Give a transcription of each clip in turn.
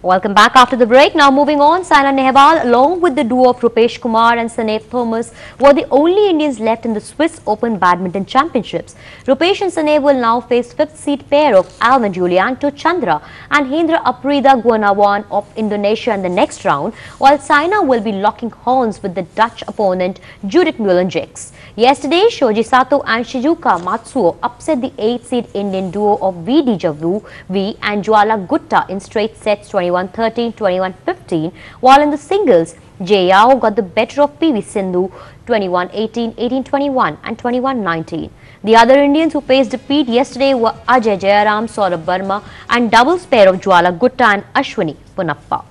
Welcome back after the break. Now moving on, Saina Nehwal along with the duo of Rupesh Kumar and Sanev Thomas were the only Indians left in the Swiss Open Badminton Championships. Rupesh and Sanev will now face 5th seed pair of Alvin Julianto Chandra and Hendra Aprida Gunawan of Indonesia in the next round, while Saina will be locking horns with the Dutch opponent Judith Mulenjeks. Yesterday, Shoji Sato and Shizuka Matsuo upset the 8th seed Indian duo of V. Dijavu V and Jwala Gutta in straight sets 21-13, 21-15, while in the singles, Jay Yao got the better of PV Sindhu 21-18, 18-21 and 21-19. The other Indians who faced defeat yesterday were Ajay Jayaram, Saurabh Verma and doubles pair of Jwala Gutta and Ashwini Punappa.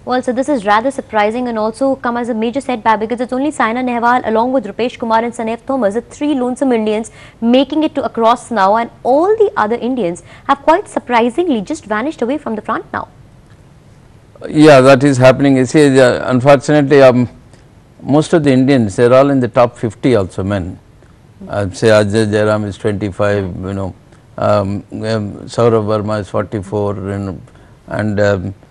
Well, so this is rather surprising and also come as a major setback because it's only Saina Nehwal along with Rupesh Kumar and Sanev Thomas, the three lonesome Indians making it to across now, and all the other Indians have quite surprisingly just vanished away from the front now. Yeah, that is happening. You see, unfortunately, most of the Indians, they are all in the top 50 also, men. Say Ajay Jayaram is 25, you know, Saurabh Verma is 44, you know, and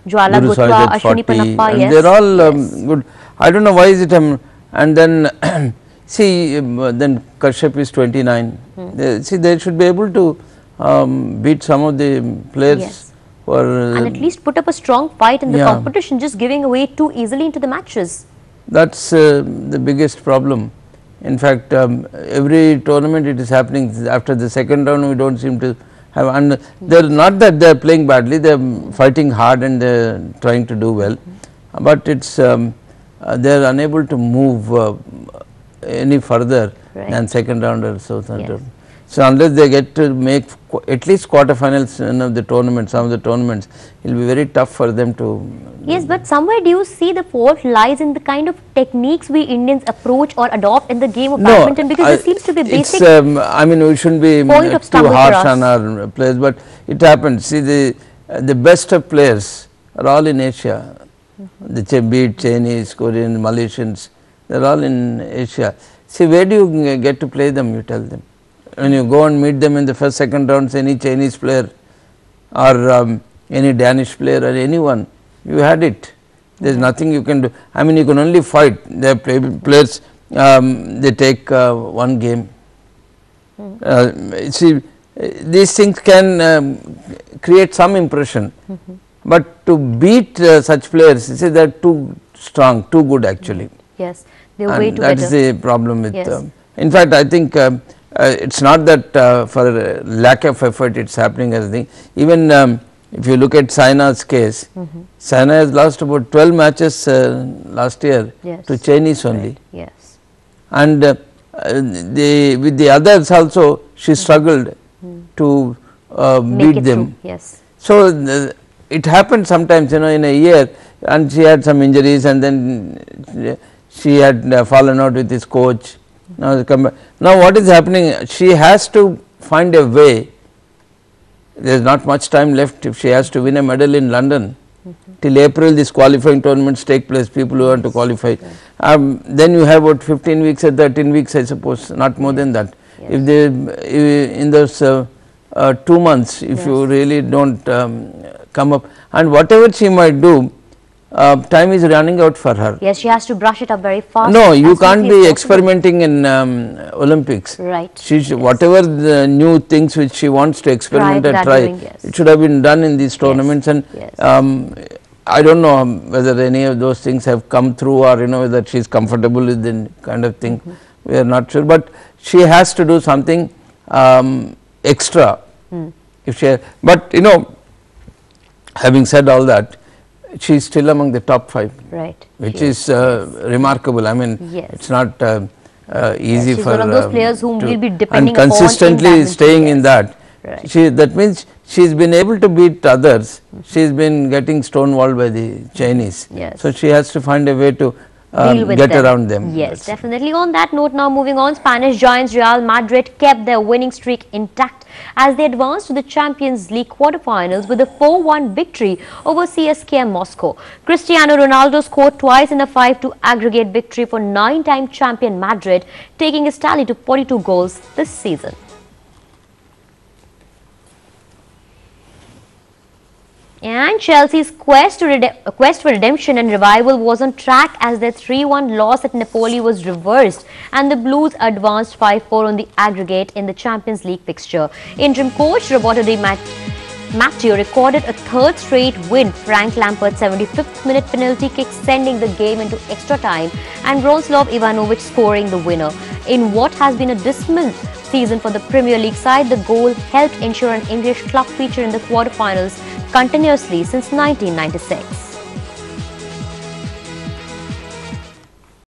Jwala Gutta, Ashwini Punappa, yes. They are all good. I don't know why is it, and then see, then Kashyap is 29. See, they should be able to beat some of the players who are, and at least put up a strong fight in the competition, just giving away too easily into the matches. That's the biggest problem. In fact, every tournament it is happening. After the second round, we don't seem to have, and they're not that they're playing badly, they're fighting hard and they're trying to do well, but it's they're unable to move any further than second round or so. So unless they get to make at least quarterfinals in the tournament, some of the tournaments, it will be very tough for them to. Yes, but somewhere do you see the fault lies in the kind of techniques we Indians approach or adopt in the game of badminton, because there seems to be basic. I mean, we shouldn't be too harsh on our players, but it happens. See, the best of players are all in Asia. The be it Chinese, Korean, Malaysians, they are all in Asia. See, where do you get to play them? You tell them. When you go and meet them in the first, second rounds, any Chinese player or any Danish player or anyone, you had it. There is nothing you can do. I mean, you can only fight. They players, they take one game. See, these things can create some impression, but to beat such players, see, they are too strong, too good actually. Yes, they are way too better. That is the problem with. In fact, I think it's not that for lack of effort it's happening as a thing. Even if you look at Saina's case, Saina has lost about 12 matches last year to Chinese only. Yes. And with the others also she struggled to beat them. Yes. So it happened sometimes, you know, in a year, and she had some injuries and then she had fallen out with his coach. Now what is happening, she has to find a way. There is not much time left if she has to win a medal in London. Till April these qualifying tournaments take place, people who want to qualify. Then you have about 15 weeks or 13 weeks, I suppose, not more than that. If they, in those 2 months, if you really don't come up, and whatever she might do, time is running out for her. Yes, she has to brush it up very fast. No, you can't be experimenting in Olympics. Right. Whatever the new things which she wants to experiment and try, it should have been done in these tournaments. And I don't know whether any of those things have come through, or you know, whether she is comfortable with the kind of thing. We are not sure, but she has to do something extra. If she, but you know, having said all that, she is still among the top 5, which is remarkable. I mean, it's not easy for one of those players whom will be depending and consistently staying in that. That means she has been able to beat others. She has been getting stonewalled by the Chinese. So she has to find a way to get around them. Yes, definitely. On that note, now moving on, Spanish giants Real Madrid kept their winning streak intact as they advanced to the Champions League quarterfinals with a 4-1 victory over CSKA Moscow. Cristiano Ronaldo scored twice in a 5-2 aggregate victory for 9-time champion Madrid, taking his tally to 42 goals this season. And Chelsea's quest for redemption and revival was on track as their 3-1 loss at Napoli was reversed and the Blues advanced 5-4 on the aggregate in the Champions League fixture. Interim coach Roberto Di Matteo recorded a third straight win. Frank Lampard's 75th minute penalty kick sending the game into extra time and Bronislav Ivanovic scoring the winner. In what has been a dismal season for the Premier League side, the goal helped ensure an English club feature in the quarterfinals continuously since 1996.